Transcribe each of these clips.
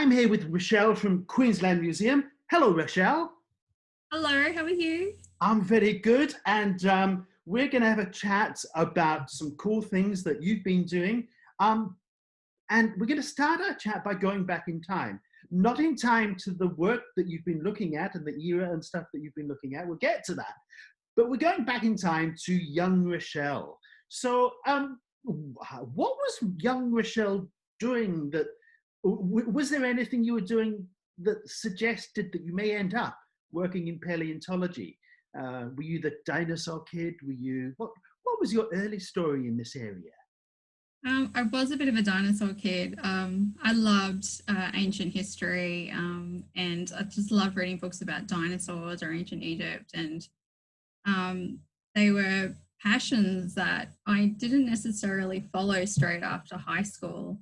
I'm here with Rochelle from Queensland Museum. Hello, Rochelle. Hello, how are you? I'm very good, and we're going to have a chat about some cool things that you've been doing. Um, and we're going to start our chat by going back in time. Not in time to the work that you've been looking at and the era and stuff that you've been looking at. We'll get to that. But we're going back in time to young Rochelle. So what was young Rochelle doing that, was there anything you were doing that suggested that you may end up working in paleontology? Were you the dinosaur kid? What was your early story in this area? I was a bit of a dinosaur kid. I loved ancient history and I just loved reading books about dinosaurs or ancient Egypt. And they were passions that I didn't necessarily follow straight after high school.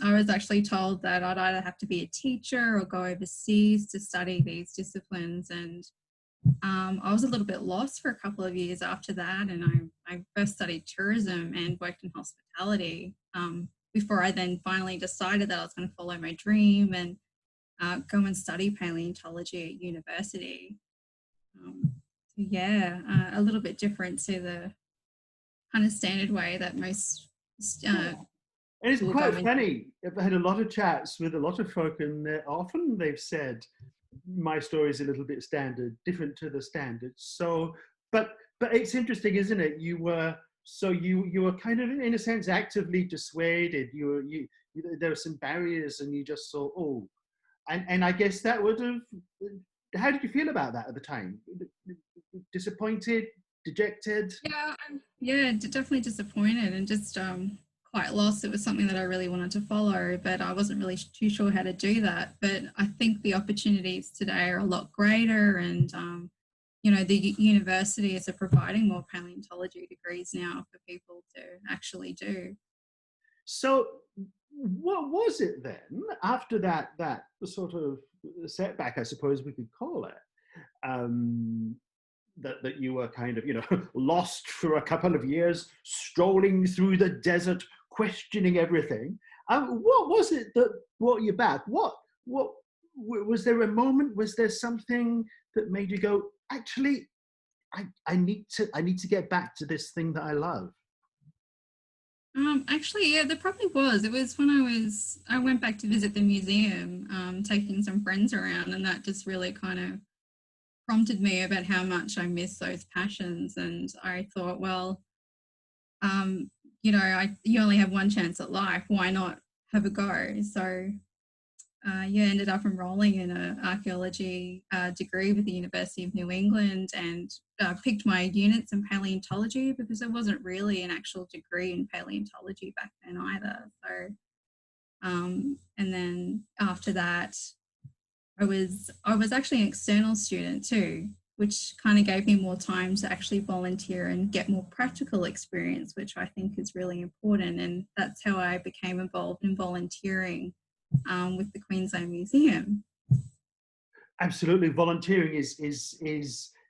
I was actually told that I'd either have to be a teacher or go overseas to study these disciplines. And I was a little bit lost for a couple of years after that, and I first studied tourism and worked in hospitality before I then finally decided that I was going to follow my dream and go and study paleontology at university. A little bit different to the kind of standard way that most And it's quite funny. I've had a lot of chats with a lot of folk, and often they've said, my story is a little bit different to the standards. So, but it's interesting, isn't it? You were kind of, in a sense, actively dissuaded. There were some barriers, and you just saw, oh, and I guess that would have. How did you feel about that at the time? Disappointed, dejected? Yeah, definitely disappointed and just quite lost. It was something that I really wanted to follow, but I wasn't really too sure how to do that. But I think the opportunities today are a lot greater, and the universities are providing more paleontology degrees now for people to actually do. So what was it then after that sort of setback, I suppose we could call it, that you were kind of, lost for a couple of years, strolling through the desert, questioning everything? What was it that brought you back? What was there a moment? Was there something that made you go, actually, I need to get back to this thing that I love? Actually, yeah, there probably was. It was when I went back to visit the museum, taking some friends around, and that just really kind of prompted me about how much I miss those passions. And I thought, well, you only have one chance at life. Why not have a go? So, ended up enrolling in an archaeology degree with the University of New England, and picked my units in paleontology because there wasn't really an actual degree in paleontology back then either. So, and then after that, I was actually an external student too, which kind of gave me more time to actually volunteer and get more practical experience, which I think is really important. And that's how I became involved in volunteering with the Queensland Museum. Absolutely, volunteering is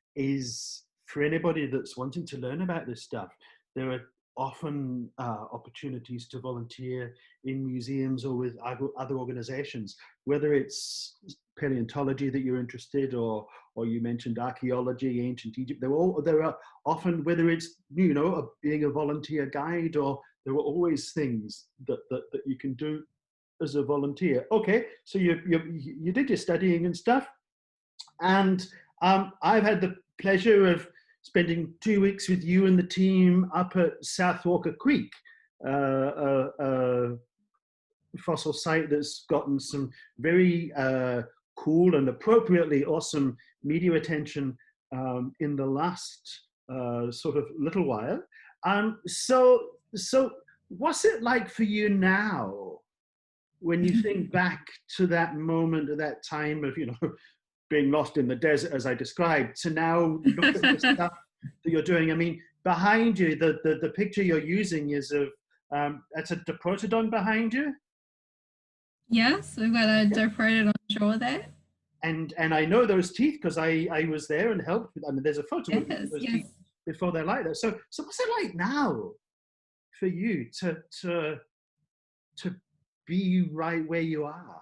for anybody that's wanting to learn about this stuff. There are often opportunities to volunteer in museums or with other organizations, whether it's paleontology that you're interested, or you mentioned archaeology, ancient Egypt. There are often, whether it's being a volunteer guide, or there are always things that you can do as a volunteer. Okay, so you did your studying and stuff, and I've had the pleasure of spending 2 weeks with you and the team up at South Walker Creek, a fossil site that's gotten some very cool and appropriately awesome media attention in the last sort of little while. So what's it like for you now when you think back to that moment, at that time of, being lost in the desert, as I described, to now look at the stuff that you're doing? I mean, behind you, the picture you're using is of, that's a diprotodon behind you? Yes, we've got a diprotodon shore there. And I know those teeth because I was there and helped with, I mean, there's a photo of those teeth before they're like that. So what's it like now for you to be right where you are?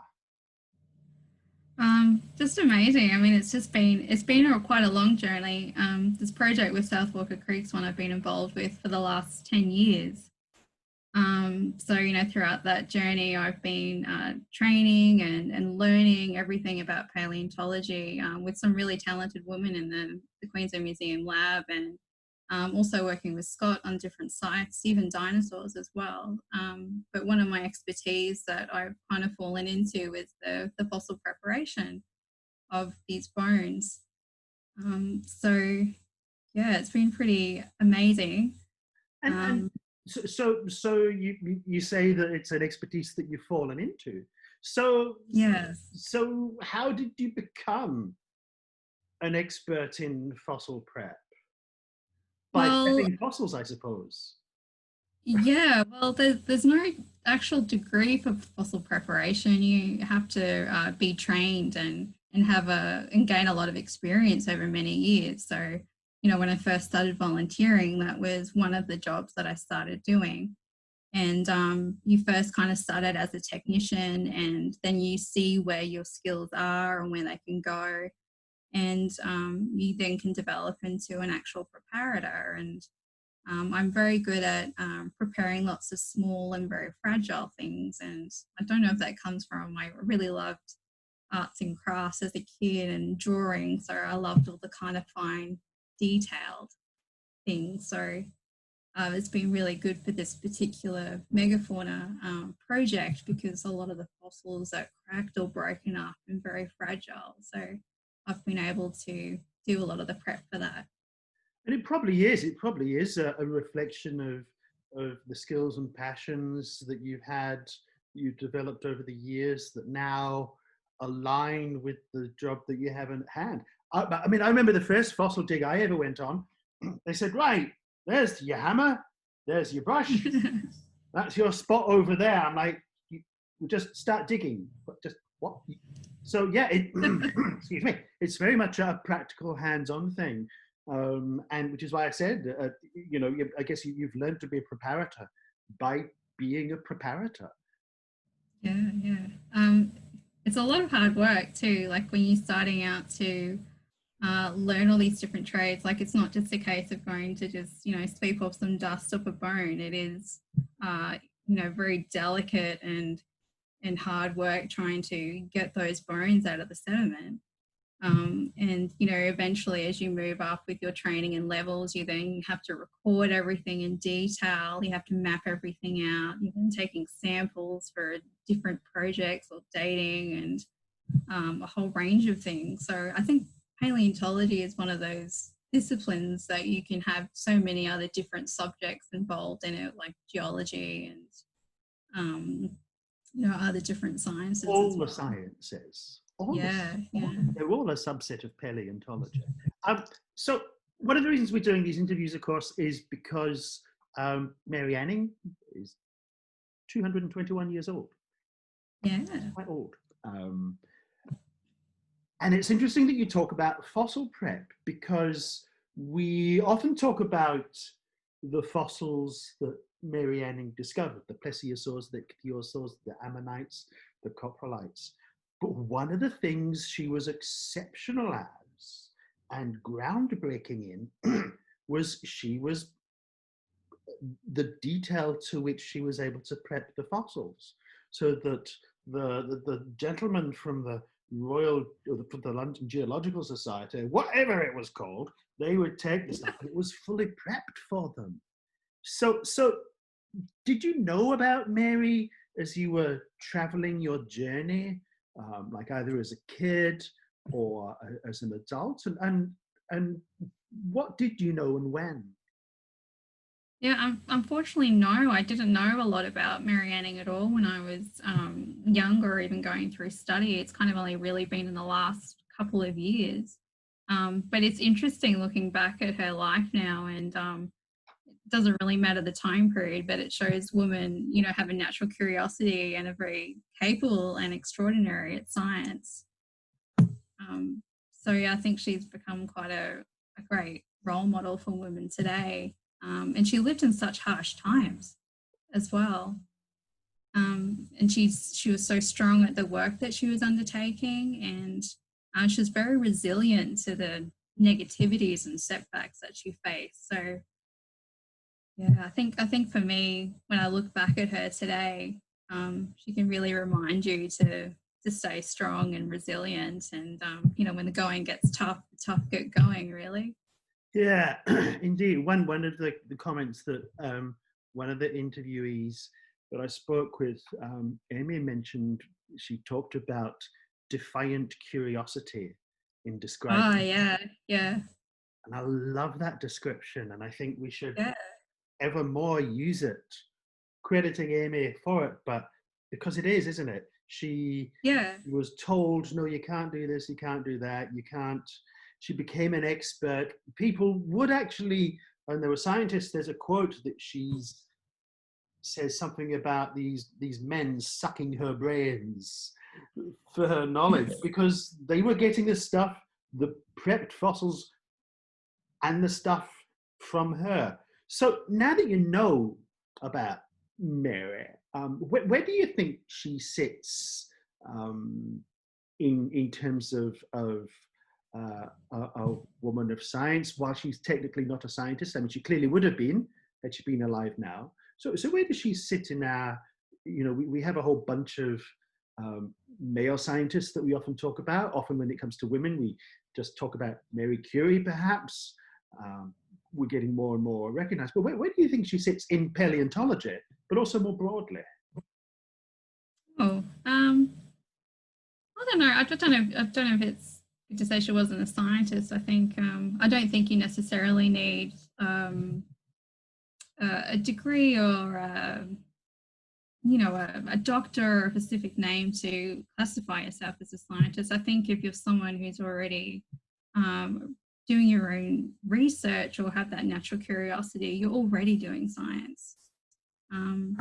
Just amazing. I mean, it's been quite a long journey. This project with South Walker Creek's one I've been involved with for the last 10 years. So, you know, throughout that journey, I've been training and learning everything about paleontology with some really talented women in the Queensland Museum lab, and also working with Scott on different sites, even dinosaurs as well. But one of my expertise that I've kind of fallen into is the fossil preparation of these bones. So, yeah, it's been pretty amazing. And so you say that it's an expertise that you've fallen into. So Yes. so how did you become an expert in fossil prep? By Well, prepping fossils, I suppose. yeah, well, there's no actual degree for fossil preparation. You have to be trained and and gain a lot of experience over many years. So, you know, when I first started volunteering, that was one of the jobs that I started doing. And you first kind of started as a technician, and then you see where your skills are and where they can go, and you then can develop into an actual preparator. And I'm very good at preparing lots of small and very fragile things. And I don't know if that comes from, I really loved arts and crafts as a kid and drawing. So I loved all the kind of fine, detailed things. So it's been really good for this particular megafauna project, because a lot of the fossils are cracked or broken up and very fragile. So I've been able to do a lot of the prep for that. And it probably is. It probably is a reflection of the skills and passions that you've developed over the years that now align with the job that you have in hand. I mean, I remember the first fossil dig I ever went on. They said, right, there's your hammer, there's your brush, that's your spot over there. I'm like, you just start digging. Just what? So yeah, excuse me. It's very much a practical, hands-on thing. And which is why I said, you know, I guess you've learned to be a preparator by being a preparator. Yeah, yeah. It's a lot of hard work too. Like when you're starting out to learn all these different trades, like it's not just a case of going to just, you know, sweep off some dust off a bone. It is, you know, very delicate and hard work trying to get those bones out of the sediment. And, you know, eventually as you move up with your training and levels, you then have to record everything in detail. You have to map everything out. You're then taking samples for different projects or dating and a whole range of things. So I think paleontology is one of those disciplines that you can have so many other different subjects involved in it, like geology and, you know, other different sciences All as the well. sciences, Yeah, yeah. they're all a subset of paleontology. So one of the reasons we're doing these interviews, of course, is because Mary Anning is 221 years old. Yeah. Quite old. And it's interesting that you talk about fossil prep, because we often talk about the fossils that Mary Anning discovered, the plesiosaurs, the ichthyosaurs, the ammonites, the coprolites. But one of the things she was exceptional as and groundbreaking in was the detail to which she was able to prep the fossils, so that the gentleman from the Royal, or from the London Geological Society, whatever it was called, they would take the stuff and it was fully prepped for them. So did you know about Mary as you were traveling your journey, like either as a kid or as an adult? And what did you know and when? Yeah, unfortunately, no, I didn't know a lot about Mary Anning at all when I was younger, or even going through study. It's kind of only really been in the last couple of years. But it's interesting looking back at her life now, and it doesn't really matter the time period, but it shows women, you know, have a natural curiosity and are very capable and extraordinary at science. So yeah, I think she's become quite a great role model for women today. And she lived in such harsh times as well. And she was so strong at the work that she was undertaking, and she was very resilient to the negativities and setbacks that she faced. So yeah, I think for me, when I look back at her today, she can really remind you to stay strong and resilient, and you know, when the going gets tough, the tough get going. Really. Yeah, indeed. One of the comments that one of the interviewees that I spoke with, Amy mentioned, she talked about defiant curiosity in Oh describing, yeah, yeah, and I love that description, and I think we should yeah, ever more use it, crediting Amy for it, but because it is, isn't it? She yeah. was told, no, you can't do this, you can't do that, you can't. She became an expert. People would actually, and there were scientists, there's a quote that she's says something about these men sucking her brains for her knowledge because they were getting the stuff, the prepped fossils and the stuff from her. So now that you know about Mary, where do you think she sits in terms of a woman of science? While she's technically not a scientist, I mean, she clearly would have been had she been alive now. So where does she sit in our? You know, we have a whole bunch of male scientists that we often talk about. Often when it comes to women, we just talk about Mary Curie, perhaps. We're getting more and more recognized. But where do you think she sits in paleontology, but also more broadly? Oh, I don't know. I don't know. I don't know if it's good to say she wasn't a scientist. I think I don't think you necessarily need a degree or you know, a doctor or a specific name to classify yourself as a scientist. I think if you're someone who's already doing your own research or have that natural curiosity, you're already doing science. Um,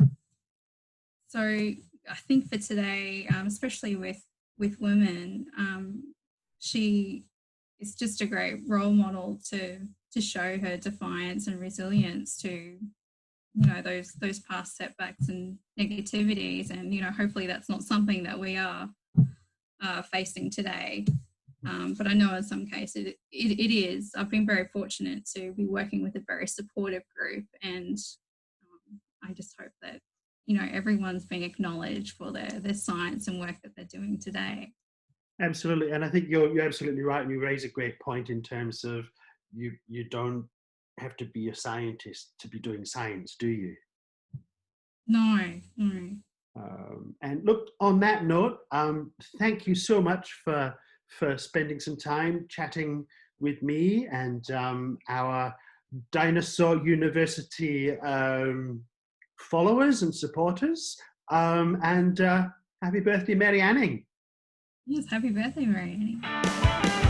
so I think for today, especially with women, she is just a great role model to show her defiance and resilience to, you know, those past setbacks and negativities, and you know, hopefully that's not something that we are facing today. But I know in some cases it is. I've been very fortunate to be working with a very supportive group, and I just hope that, you know, everyone's being acknowledged for their science and work that they're doing today. Absolutely, and I think you're absolutely right, and you raise a great point in terms of you don't have to be a scientist to be doing science, do you? No, no. And look, on that note, thank you so much for spending some time chatting with me and our Dinosaur University followers and supporters. And happy birthday, Mary Anning. Yes, happy birthday, Mary Annie.